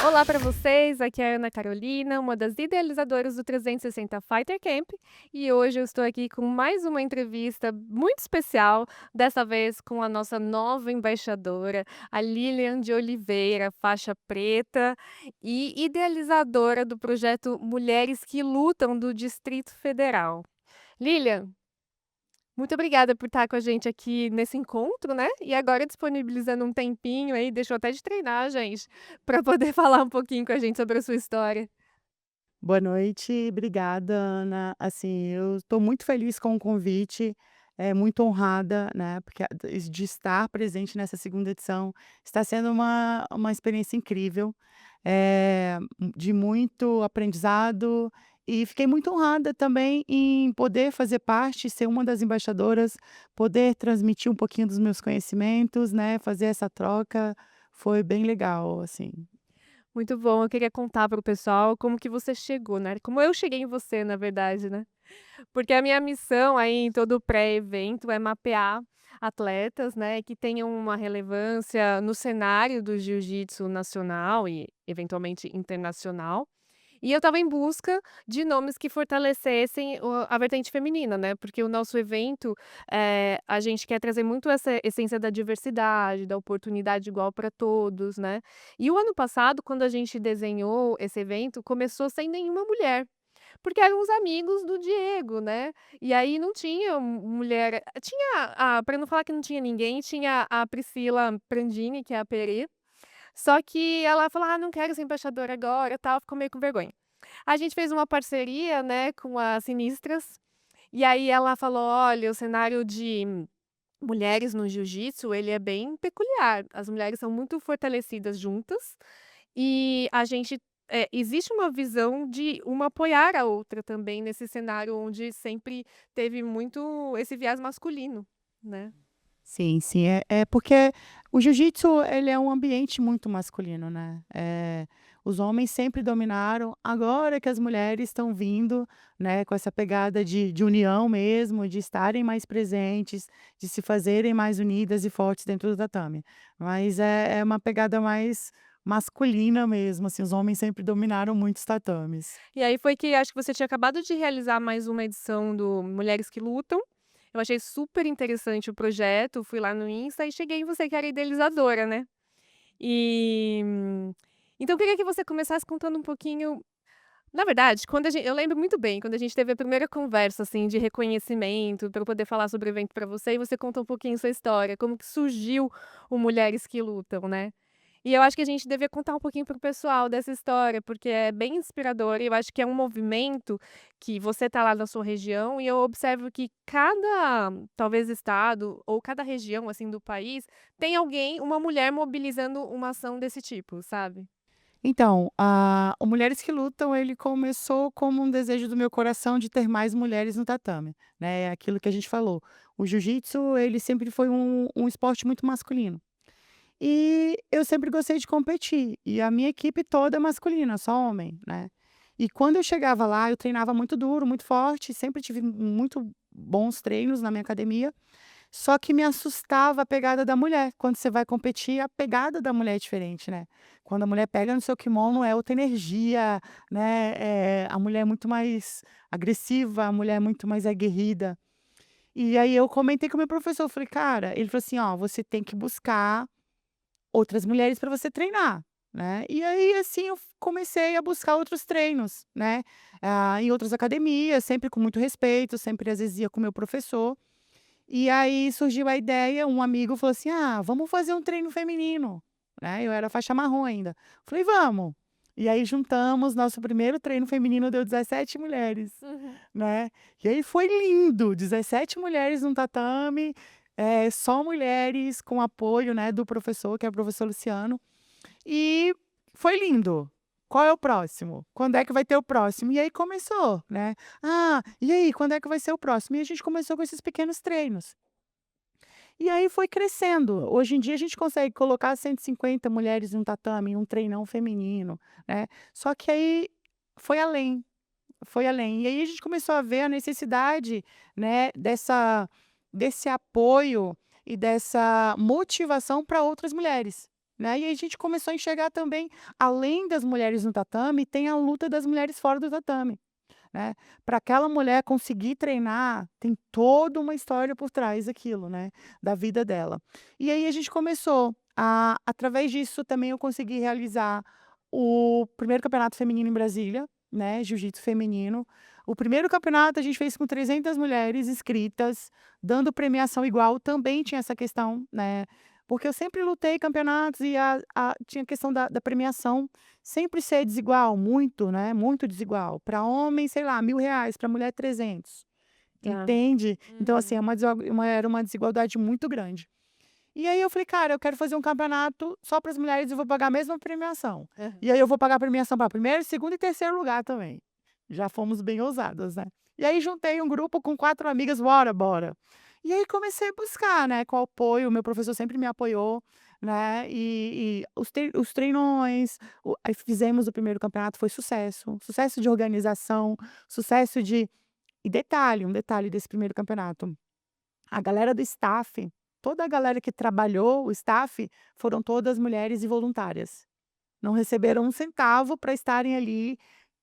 Olá para vocês, aqui é a Ana Carolina, uma das idealizadoras do 360 Fighter Camp, e hoje eu estou aqui com mais uma entrevista muito especial, dessa vez com a nossa nova embaixadora, a Lilian de Oliveira, faixa preta e idealizadora do projeto Mulheres que Lutam do Distrito Federal. Lilian, muito obrigada por estar com a gente aqui nesse encontro, né, e agora disponibilizando um tempinho aí, deixou até de treinar a gente, para poder falar um pouquinho com a gente sobre a sua história. Boa noite, obrigada, Ana. Assim, eu estou muito feliz com o convite, muito honrada, né, porque de estar presente nessa segunda edição. Está sendo uma experiência incrível, de muito aprendizado, e fiquei muito honrada também em poder fazer parte, ser uma das embaixadoras, poder transmitir um pouquinho dos meus conhecimentos, né, fazer essa troca, foi bem legal, assim. Muito bom, eu queria contar para o pessoal como que você chegou, né, como eu cheguei em você, na verdade, né. Porque a minha missão aí em todo o pré-evento é mapear atletas, né, que tenham uma relevância no cenário do jiu-jitsu nacional e eventualmente internacional. E eu estava em busca de nomes que fortalecessem a vertente feminina, né, porque o nosso evento, a gente quer trazer muito essa essência da diversidade, da oportunidade igual para todos, né. E o ano passado, quando a gente desenhou esse evento, começou sem nenhuma mulher. Porque eram os amigos do Diego, né. E aí não tinha mulher, tinha pra não falar que não tinha ninguém, tinha a Priscila Prandini, que é a Perê, só que ela falou: "Ah, não quero ser embaixadora agora", tal, ficou meio com vergonha. A gente fez uma parceria, né, com a Sinistras, e aí ela falou: "Olha, o cenário de mulheres no jiu-jitsu, ele é bem peculiar, as mulheres são muito fortalecidas juntas, e a gente existe uma visão de uma apoiar a outra também nesse cenário onde sempre teve muito esse viés masculino, né". Sim, sim. É porque o jiu-jitsu, ele é um ambiente muito masculino, né. Os homens sempre dominaram, agora que as mulheres estão vindo, né, com essa pegada de união mesmo, de estarem mais presentes, de se fazerem mais unidas e fortes dentro do tatame. Mas é uma pegada mais masculina mesmo, assim, os homens sempre dominaram muito os tatames. E aí foi que acho que você tinha acabado de realizar mais uma edição do Mulheres que Lutam, eu achei super interessante o projeto, fui lá no Insta e cheguei em você que era idealizadora, né. E, então eu queria que você começasse contando um pouquinho. Na verdade, quando a gen eu lembro muito bem, quando a gente teve a primeira conversa, assim, de reconhecimento, para eu poder falar sobre o evento para você, e você contou um pouquinho sua história, como que surgiu o Mulheres que Lutam, né. E eu acho que a gente devia contar um pouquinho para o pessoal dessa história, porque é bem inspiradora e eu acho que é um movimento que você tá lá na sua região e eu observo que cada, talvez, estado ou cada região, assim, do país, tem alguém, uma mulher mobilizando uma ação desse tipo, sabe. Então, o Mulheres que Lutam, ele começou como um desejo do meu coração de ter mais mulheres no tatame, né, é aquilo que a gente falou. O jiu-jitsu, ele sempre foi um esporte muito masculino. E eu sempre gostei de competir, e a minha equipe toda é masculina, só homem, né. E quando eu chegava lá, eu treinava muito duro, muito forte, sempre tive muito bons treinos na minha academia, só que me assustava a pegada da mulher. Quando você vai competir, a pegada da mulher é diferente, né. Quando a mulher pega no seu kimono, é outra energia, né, a mulher é muito mais agressiva, a mulher é muito mais aguerrida. E aí eu comentei com o meu professor, eu falei: "Cara", ele falou assim: "Ó, você tem que buscar outras mulheres para você treinar", né. E aí, assim, eu comecei a buscar outros treinos, né, em outras academias, sempre com muito respeito, sempre às vezes ia com o meu professor. E aí surgiu a ideia, um amigo falou assim: "Ah, vamos fazer um treino feminino", né, eu era faixa marrom ainda. Falei: "Vamos". E aí juntamos, nosso primeiro treino feminino deu 17 mulheres, Uhum. né. E aí foi lindo, 17 mulheres no tatame, só mulheres com apoio, né, do professor, que é o professor Luciano. E foi lindo. Qual é o próximo? Quando é que vai ter o próximo? E aí começou, né. "Ah, e aí, quando é que vai ser o próximo?" E a gente começou com esses pequenos treinos. E aí foi crescendo. Hoje em dia a gente consegue colocar 150 mulheres em um tatame, em um treinão feminino, né. Só que aí foi além, foi além. E aí a gente começou a ver a necessidade, né, desse apoio e dessa motivação para outras mulheres, né. E aí a gente começou a enxergar também, além das mulheres no tatame, tem a luta das mulheres fora do tatame, né. Para aquela mulher conseguir treinar, tem toda uma história por trás daquilo, né, da vida dela. E aí a gente começou a através disso também eu consegui realizar o primeiro campeonato feminino em Brasília, né, jiu-jitsu feminino. O primeiro campeonato a gente fez com 300 mulheres inscritas, dando premiação igual, também tinha essa questão, né, porque eu sempre lutei campeonatos e tinha a questão da premiação sempre ser desigual, muito, né, muito desigual. Para homem, sei lá, R$ 1.000, para mulher 300, Tá. entende? Então assim, Uhum. era uma desigualdade muito grande. E aí eu falei: "Cara, eu quero fazer um campeonato só para as mulheres e vou pagar a mesma premiação". Aham. E aí eu vou pagar a premiação para primeiro, segundo e terceiro lugar também. Já fomos bem ousadas, né. E aí juntei um grupo com 4 amigas: "Bora, bora". E aí comecei a buscar, né, com o apoio, o meu professor sempre me apoiou, né, e os treinões, aí fizemos o primeiro campeonato, foi sucesso, sucesso de organização, sucesso de e detalhe, um detalhe desse primeiro campeonato, a galera do staff, toda a galera que trabalhou, o staff, foram todas mulheres e voluntárias. Não receberam um centavo para estarem ali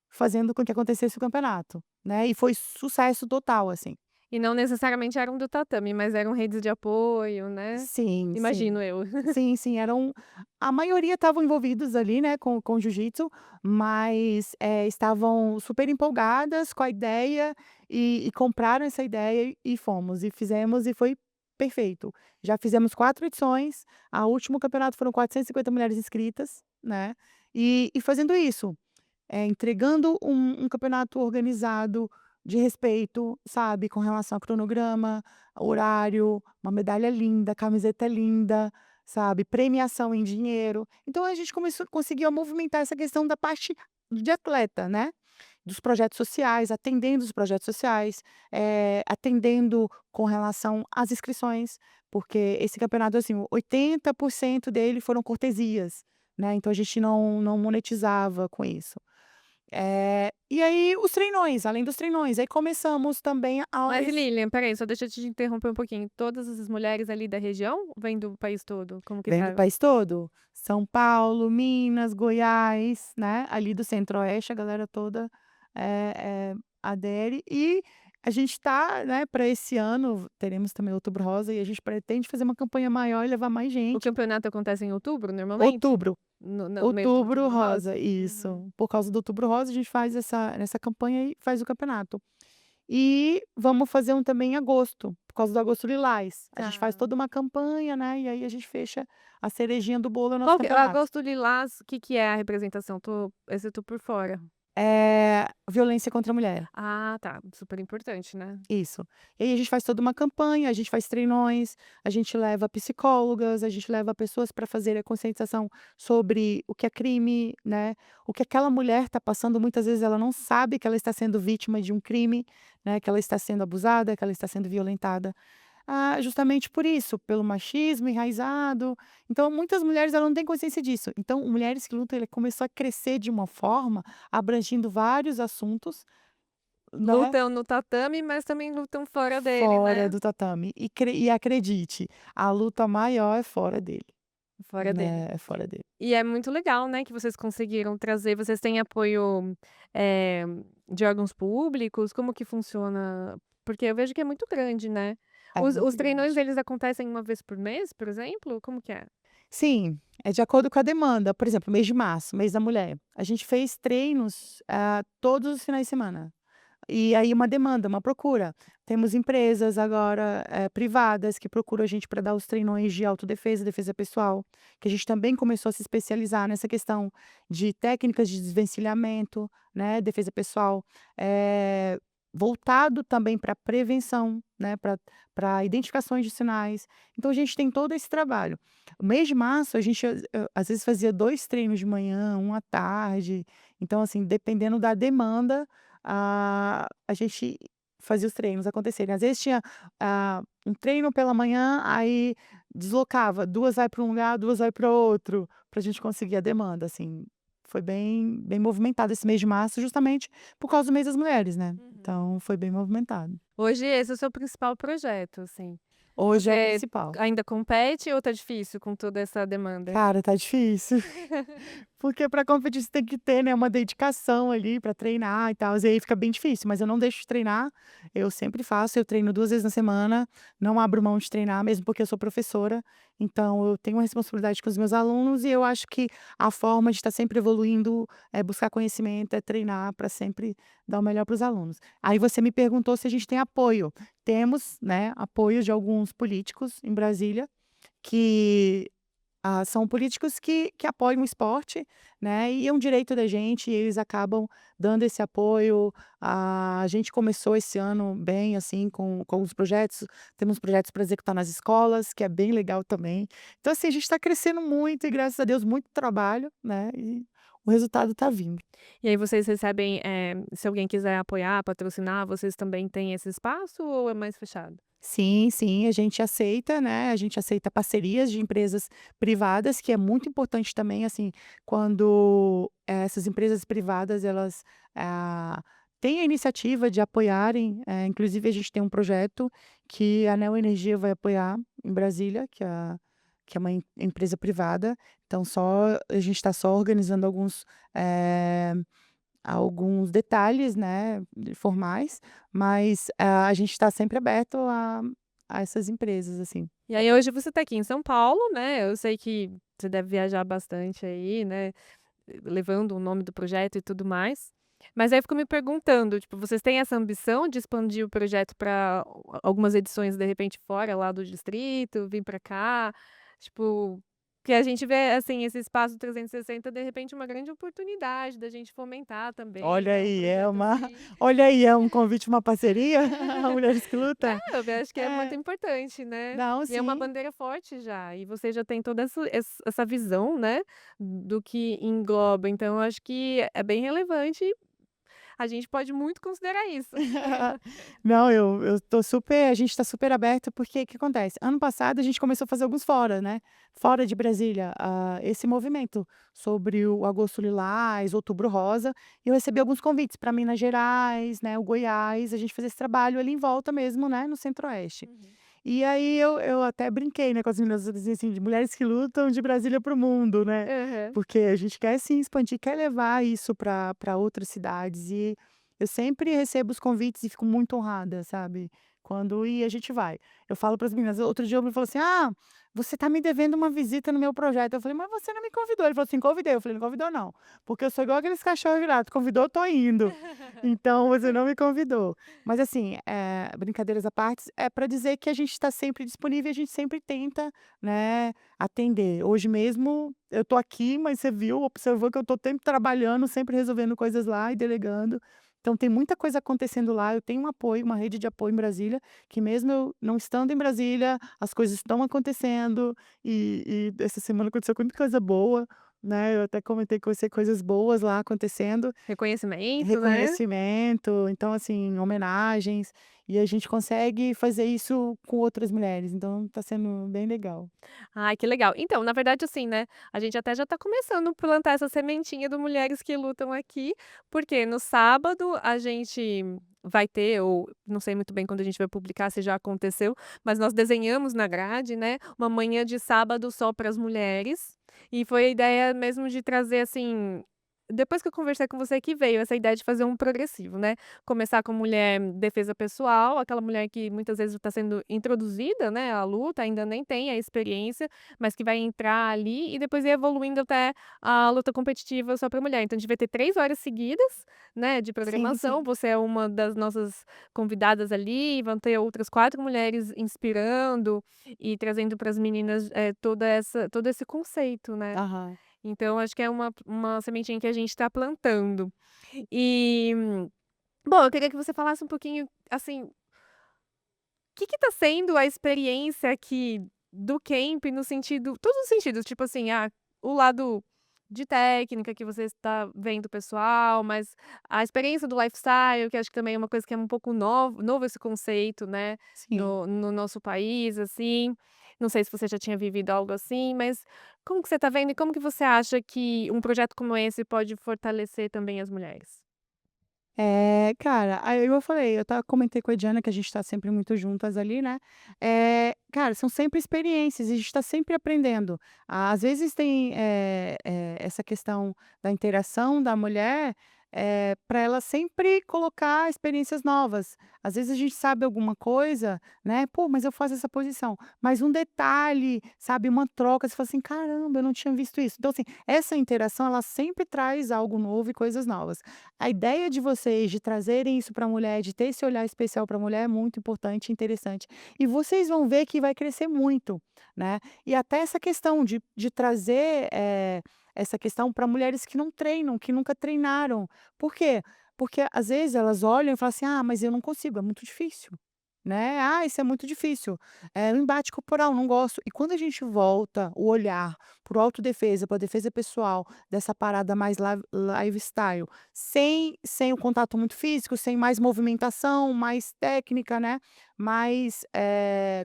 fazendo com que acontecesse o campeonato, né, e foi sucesso total, assim. E não necessariamente eram do tatame, mas eram redes de apoio, né. Sim, sim. Imagino eu. Sim, sim, eram a maioria estavam envolvidos ali, né, com jiu-jitsu, mas, estavam super empolgadas com a ideia e compraram essa ideia e fomos, e fizemos e foi perfeito. Já fizemos 4 edições, a último campeonato foram 450 mulheres inscritas, né, e fazendo isso. Entregando um campeonato organizado, de respeito, sabe, com relação a cronograma, horário, uma medalha linda, camiseta linda, sabe, premiação em dinheiro. Então a gente conseguiu movimentar essa questão da parte de atleta, né, dos projetos sociais, atendendo os projetos sociais, atendendo com relação às inscrições, porque esse campeonato, assim, 80% dele foram cortesias, né, então a gente não monetizava com isso. E aí os treinões, além dos treinões, aí começamos também a Mas esse Lilian, espera aí, só deixa eu te interromper um pouquinho. Todas as mulheres ali da região ou vêm do país todo? Como que vem do tá? país todo, São Paulo, Minas, Goiás, né, ali do Centro-Oeste, a galera toda, adere e a gente está, né, para esse ano teremos também Outubro Rosa e a gente pretende fazer uma campanha maior e levar mais O gente. campeonato acontece em outubro, normalmente? Outubro, No mês do Outubro Outubro Rosa, Rosa? Uhum. isso. Por causa do Outubro Rosa a gente faz essa campanha e faz o campeonato. E vamos fazer um também em agosto, por causa do Agosto Lilás. A gente faz Tá. toda uma campanha, né, e aí a gente fecha a cerejinha do bolo, é o nosso Qual que campeonato. Agosto Lilás, que é a representação? Esse eu tô por fora. Violência contra a mulher, Ah, tá, super importante, né. isso. E aí a gente faz toda uma campanha, a gente faz treinões, a gente leva psicólogas, a gente leva pessoas para fazer a conscientização sobre o que é crime, né, o que aquela mulher está passando, muitas vezes ela não sabe que ela está sendo vítima de um crime, né, que ela está sendo abusada, que ela está sendo violentada. Justamente por isso, pelo machismo enraizado. Então, muitas mulheres, ela não têm consciência disso. Então, o Mulheres que Lutam, ele começou a crescer de uma forma, abrangindo vários assuntos, né, Lutam no tatame, mas também lutam fora dele, fora né. do tatame. E acredite, a luta maior é fora dele, Fora dele. né, é fora dele. E é muito legal, né, que vocês conseguiram trazer. Vocês têm apoio, eh, de órgãos públicos? Como que funciona? Porque eu vejo que é muito grande, né. É Os muito treinões grande. eles acontecem uma vez por mês, por exemplo? Como que é? Sim, é de acordo com a demanda. Por exemplo, mês de março, mês da mulher, a gente fez treinos, todos os finais de semana. E aí uma demanda, uma procura. Temos empresas agora, privadas que procuram a gente para dar os treinões de autodefesa, defesa pessoal, que a gente também começou a se especializar nessa questão de técnicas de desvencilhamento, né, defesa pessoal, voltado também para prevenção, né, para identificações de sinais. Então a gente tem todo esse trabalho. O mês de março a gente, às vezes fazia 2 treinos de manhã, um à tarde, então assim, dependendo da demanda, a gente fazia os treinos acontecerem. Às vezes tinha, um treino pela manhã, aí deslocava, 2 vai para um lugar, 2 vai para outro, para a gente conseguir a demanda, assim. Foi bem movimentado esse mês de março, justamente por causa do mês das mulheres, né. Uhum. Então foi bem movimentado. Hoje esse é o seu principal projeto, assim? Hoje é a Você principal. ainda compete ou tá difícil com toda essa demanda? Cara, tá difícil. Porque para competir você tem que ter, né, uma dedicação ali para treinar e tal, e aí fica bem difícil, mas eu não deixo de treinar, eu sempre faço, eu treino 2 vezes na semana, não abro mão de treinar, mesmo porque eu sou professora, então eu tenho uma responsabilidade com os meus alunos e eu acho que a forma de estar sempre evoluindo é buscar conhecimento, é treinar para sempre dar o melhor para os alunos. Aí você me perguntou se a gente tem apoio. Temos, né, apoio de alguns políticos em Brasília, que são políticos que apoiam o esporte, né, e é um direito da gente e eles acabam dando esse apoio. A gente começou esse ano bem, assim, com os projetos, temos projetos para executar nas escolas, que é bem legal também. Então, assim, a gente está crescendo muito e graças a Deus muito trabalho, né, e o resultado está vindo. E aí vocês recebem, se alguém quiser apoiar, patrocinar, vocês também têm esse espaço ou é mais fechado? Sim, sim, a gente aceita, né, a gente aceita parcerias de empresas privadas, que é muito importante também, assim, quando essas empresas privadas elas, têm a iniciativa de apoiarem, inclusive a gente tem um projeto que a Neoenergia vai apoiar em Brasília, que é uma empresa privada, então só a gente está só organizando eh alguns detalhes, né, formais, mas, a gente está sempre aberto a essas empresas, assim. E aí hoje você está aqui em São Paulo, né, eu sei que você deve viajar bastante aí, né, levando o nome do projeto e tudo mais. Mas aí eu fico me perguntando, tipo, vocês têm essa ambição de expandir o projeto para algumas edições, de repente, fora lá do distrito, vir para cá? Tipo, que a gente vê, assim, esse espaço 360, de repente, uma grande oportunidade da gente fomentar também, Olha né, um aí, projeto assim. olha aí, é um convite, uma parceria, a Mulheres que É, Lutam. eu acho que é muito É, importante, né. não, E é uma sim. bandeira forte já, e você já tem toda essa visão, né, do que engloba, então eu acho que é bem relevante, a gente pode muito considerar isso. Não, eu tô super a gente está super aberto, porque o que acontece, ano passado a gente começou a fazer alguns fora, né, fora de Brasília, esse movimento sobre o Agosto Lilás, Outubro Rosa, e eu recebi alguns convites para Minas Gerais, né, o Goiás, a gente fazer esse trabalho ali em volta mesmo, né, no Centro-Oeste. Uhum. E aí eu até brinquei, né, com as meninas, eu dizia assim: "De mulheres que lutam de Brasília para o mundo", né, Aham. porque a gente quer sim expandir, quer levar isso para outras cidades e eu sempre recebo os convites e fico muito honrada, sabe, quando e a gente vai. Eu falo para as meninas, outro dia me falou assim: "Ah, você tá me devendo uma visita no meu projeto", eu falei: "Mas você não me convidou", ele falou assim: "Convidei", eu falei: "Não convidou não, porque eu sou igual aqueles cachorro virados, convidou, eu tô indo, então você não me convidou". Mas assim, brincadeiras à parte, é para dizer que a gente está sempre disponível e a gente sempre tenta, né, atender. Hoje mesmo eu tô aqui, mas você viu, observou que eu tô sempre trabalhando, sempre resolvendo coisas lá e delegando. Então tem muita coisa acontecendo lá, eu tenho um apoio, uma rede de apoio em Brasília, que mesmo eu não estando em Brasília, as coisas estão acontecendo, e essa semana aconteceu muita coisa boa, né, eu até comentei com você coisas boas lá acontecendo. Reconhecimento, né. Reconhecimento, então assim, homenagens, e a gente consegue fazer isso com outras mulheres, então tá sendo bem legal. Ai, que legal. Então, na verdade, assim, né, a gente até já está começando a plantar essa sementinha do Mulheres que Lutam aqui, porque no sábado a gente vai ter, ou não sei muito bem quando a gente vai publicar, se já aconteceu, mas nós desenhamos na grade, né, uma manhã de sábado só para as mulheres, e foi a ideia mesmo de trazer, assim, depois que eu conversei com você que veio essa ideia de fazer um progressivo, né, começar com mulher defesa pessoal, aquela mulher que muitas vezes está sendo introduzida, né, à luta, ainda nem tem a experiência, mas que vai entrar ali e depois ir evoluindo até a luta competitiva só para mulher. Então a gente vai ter 3 horas seguidas, né, de Sim, programação, sim. você é uma das nossas convidadas ali, vão ter outras 4 mulheres inspirando e trazendo para as meninas, todo esse conceito, né. Aham. Então acho que é uma sementinha que a gente está plantando. E, bom, eu queria que você falasse um pouquinho, assim, que está sendo a experiência aqui do camp no sentido todos os sentidos, tipo assim, o lado de técnica que você está vendo o pessoal, mas a experiência do lifestyle, que acho que também é uma coisa que é um pouco novo esse conceito, né, Sim. no nosso país, assim. Não sei se você já tinha vivido algo assim, mas como que você está vendo e como que você acha que um projeto como esse pode fortalecer também as mulheres? Cara, aí eu falei, comentei com a Diana que a gente tá sempre muito juntas ali, né, cara, são sempre experiências e a gente tá sempre aprendendo. Às vezes tem, essa questão da interação da mulher, pra ela sempre colocar experiências novas. Às vezes a gente sabe alguma coisa, né, "Pô, mas eu faço essa posição", mas um detalhe, sabe, uma troca, você fala assim: "Caramba, eu não tinha visto isso". Então assim, essa interação ela sempre traz algo novo e coisas novas. A ideia de vocês de trazerem isso para a mulher, de ter esse olhar especial para a mulher é muito importante e interessante. E vocês vão ver que vai crescer muito, né. E até essa questão de trazer, essa questão para mulheres que não treinam, que nunca treinaram. Por quê? Porque às vezes elas olham e falam assim: "Ah, mas eu não consigo, é muito difícil", né. "Ah, isso é muito difícil, o embate corporal, não gosto". E quando a gente volta o olhar para o autodefesa, para a defesa pessoal, dessa parada mais lifestyle, sem o contato muito físico, sem mais movimentação, mais técnica, né, mais,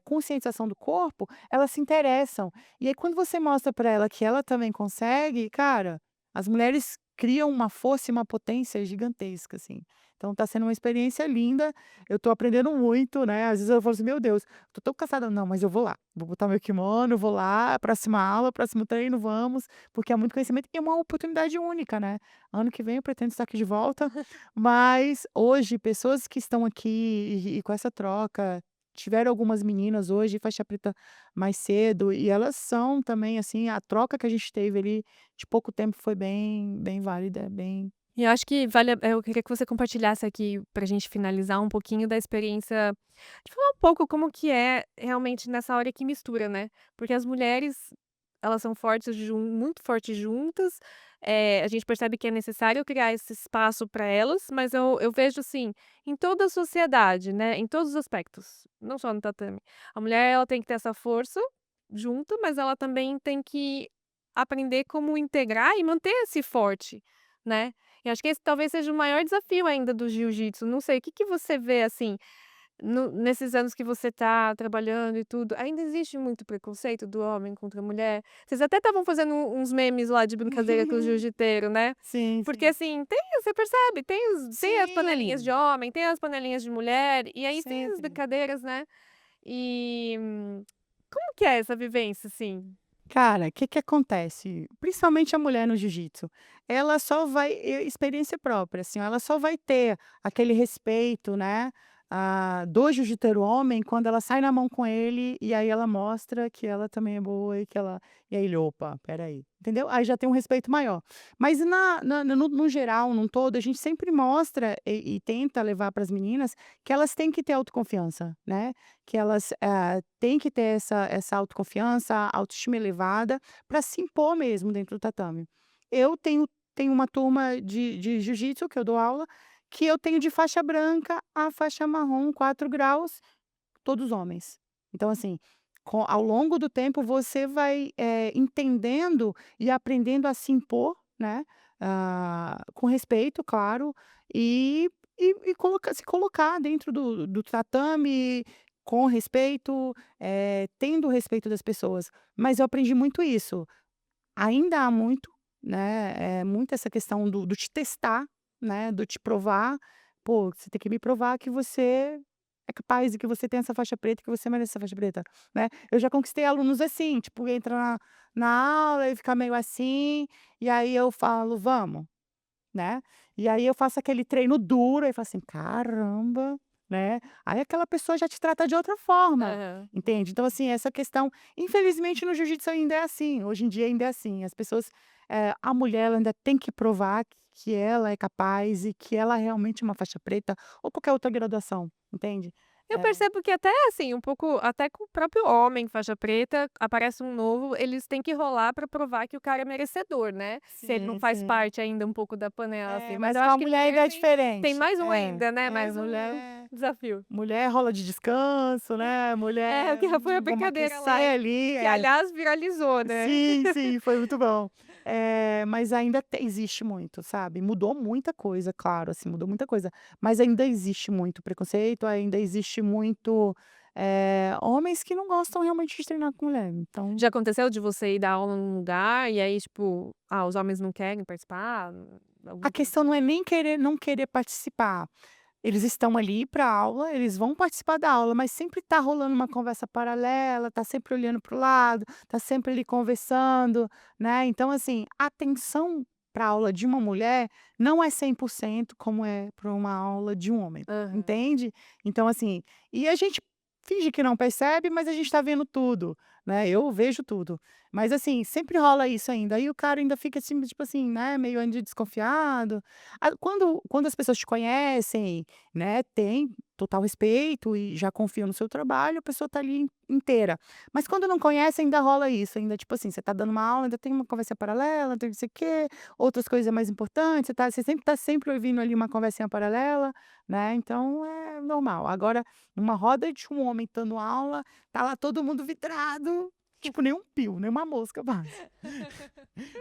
conscientização do corpo, elas se interessam. E aí quando você mostra para ela que ela também consegue, cara, as mulheres criam uma força e uma potência gigantesca, assim. Então tá sendo uma experiência linda, eu tô aprendendo muito, né, às vezes eu falo assim: "Meu Deus, tô tão cansada", não, mas eu vou lá, vou botar meu kimono, vou lá, próxima aula, próximo treino, vamos, porque é muito conhecimento e é uma oportunidade única, né. Ano que vem eu pretendo estar aqui de volta, mas hoje pessoas que estão aqui e com essa troca, tiveram algumas meninas hoje faixa preta mais cedo e elas são também, assim, a troca que a gente teve ali de pouco tempo foi bem válida, bem. E eu acho que eu queria que você compartilhasse aqui, pra gente finalizar, um pouquinho da experiência de falar um pouco como que é realmente nessa hora que mistura, né. Porque as mulheres, elas são fortes muito fortes juntas, a gente percebe que é necessário criar esse espaço para elas, mas eu vejo, assim, em toda a sociedade, né, em todos os aspectos, não só no tatame. A mulher, ela tem que ter essa força junto, mas ela também tem que aprender como integrar e manter-se forte, né. E acho que esse talvez seja o maior desafio ainda do jiu-jitsu, não sei, o que que você vê, assim, nesses anos que você tá trabalhando e tudo, ainda existe muito preconceito do homem contra a mulher? Vocês até estavam fazendo uns memes lá de brincadeira com o jiu-jiteiro, né. Sim, Porque, sim. assim, você percebe, tem as panelinhas de Sim, homem, tem as panelinhas de mulher, e aí tem as sempre. brincadeiras, né. E, como que é essa vivência, assim? Cara, o que que acontece? Principalmente a mulher no jiu-jitsu, ela só vai experiência própria, assim, ela só vai ter aquele respeito, né, do jiu-jiteiro homem quando ela sai na mão com ele, e aí ela mostra que ela também é boa e aí ele: "Opa, espera aí", entendeu? Aí já tem um respeito maior. Mas no geral, num todo, a gente sempre mostra e tenta levar para as meninas que elas têm que ter autoconfiança, né, que elas, têm que ter essa autoconfiança, autoestima elevada, para se impor mesmo dentro do tatame. Eu tenho uma turma de jiu-jitsu que eu dou aula, que eu tenho de faixa branca a faixa marrom 4 graus, todos homens. Então assim, ao longo do tempo você vai, entendendo e aprendendo a se impor, né, com respeito, claro, se colocar dentro do tatame com respeito, tendo o respeito das pessoas. Mas eu aprendi muito isso. Ainda há muito, né, muito essa questão do te testar, né, do te provar. "Pô, você tem que me provar que você é capaz e que você tem essa faixa preta, que você merece essa faixa preta", né. Eu já conquistei alunos assim, tipo, entra na aula e fica meio assim, e aí eu falo: "Vamos", né. E aí eu faço aquele treino duro, aí falo assim: "Caramba", né. Aí aquela pessoa já te trata de outra forma, Aham. entende. Então, assim, essa questão infelizmente no jiu-jitsu ainda é assim, hoje em dia ainda é assim, as pessoas, a mulher ela ainda tem que provar que ela é capaz e que ela realmente é uma faixa preta ou qualquer outra graduação, entende. Eu É. percebo que até, assim, um pouco até com o próprio homem faixa preta, aparece um novo, eles têm que rolar pra provar que o cara é merecedor, né, se ele não Sim, faz sim. parte ainda um pouco da panela, assim. É, Mas mas eu com a acho que mulher mulher ainda é tem diferente. mais um ainda, né, mais Mas um mulher desafio. mulher rola de descanso, né, É, o mulher, que foi a vamos brincadeira lá, aquecer ali, que aliás viralizou, né. sim, sim, foi muito bom. Mas ainda existe muito, sabe. Mudou muita coisa, claro, assim, mudou muita coisa, mas ainda existe muito preconceito, ainda existe muito, homens que não gostam realmente de treinar com mulher, então Já aconteceu de você ir dar aula num lugar e aí, tipo, os homens não querem participar? A Alguma coisa questão não é nem querer não querer participar. Eles estão ali para a aula, eles vão participar da aula, mas sempre tá rolando uma conversa paralela, tá sempre olhando para o lado, tá sempre ali conversando, né. Então, assim, a atenção pra aula de uma mulher não é 100% como é para uma aula de um homem, aham. entende? Então, assim, e a gente finge que não percebe, mas a gente tá vendo tudo, né, eu vejo tudo. Mas, assim, sempre rola isso ainda, aí o cara ainda fica assim, tipo assim, né, meio ainda desconfiado. Quando as pessoas te conhecem, né, tem total respeito e já confiam no seu trabalho, a pessoa tá ali inteira. Mas quando não conhece ainda rola isso, ainda tipo assim, você tá dando uma aula, ainda tem uma conversa paralela, tem não sei o quê, outras coisas mais importantes, você sempre tá sempre ouvindo ali uma conversinha paralela, né, então é normal. Agora, numa roda de um homem dando aula, tá lá todo mundo vidrado, tipo nem um pio, nem uma mosca passa.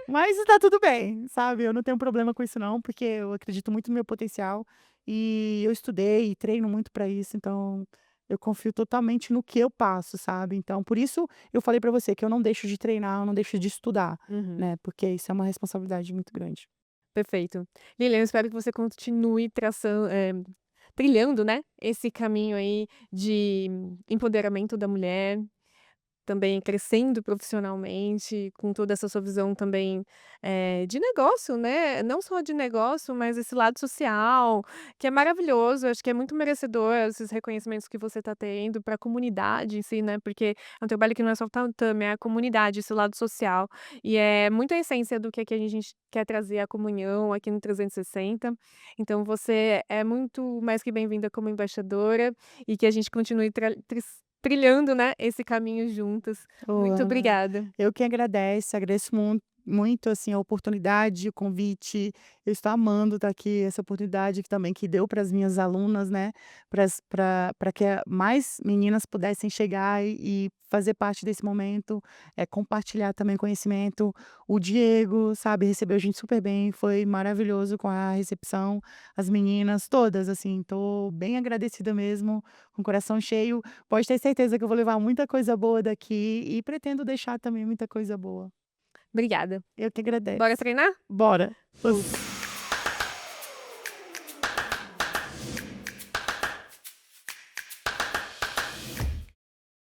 Mas tá tudo bem, sabe, eu não tenho problema com isso não, porque eu acredito muito no meu potencial, e eu estudei e treino muito pra isso, então eu confio totalmente no que eu passo, sabe. Então por isso eu falei pra você que eu não deixo de treinar, eu não deixo de estudar, Uhum. né, porque isso é uma responsabilidade muito grande. Perfeito. Lilian, eu espero que você continue trilhando, né, esse caminho aí de empoderamento da mulher. Também crescendo profissionalmente, com toda essa sua visão também, de negócio, né, não só de negócio, mas esse lado social, que é maravilhoso, acho que é muito merecedor esses reconhecimentos que você está tendo para a comunidade em si, né, porque é um trabalho que não é só o tatame, é a comunidade, esse lado social, e é muito a essência do que a gente quer trazer a comunhão aqui no 360. Então você é muito mais que bem-vinda como embaixadora, e que a gente continue trilhando, né, esse caminho juntas. Ô Muito Ana, obrigada. eu que agradeço muito, assim, a oportunidade, o convite. Eu estou amando estar aqui, essa oportunidade que também que deu para as minhas alunas, né, para que mais meninas pudessem chegar e fazer parte desse momento, compartilhar também conhecimento. O Diego, sabe, recebeu a gente super bem, foi maravilhoso com a recepção, as meninas todas, assim, estou bem agradecida mesmo, com o coração cheio. Pode ter certeza que eu vou levar muita coisa boa daqui e pretendo deixar também muita coisa boa. Obrigada. Eu que Bora agradeço. treinar? Bora. Fui.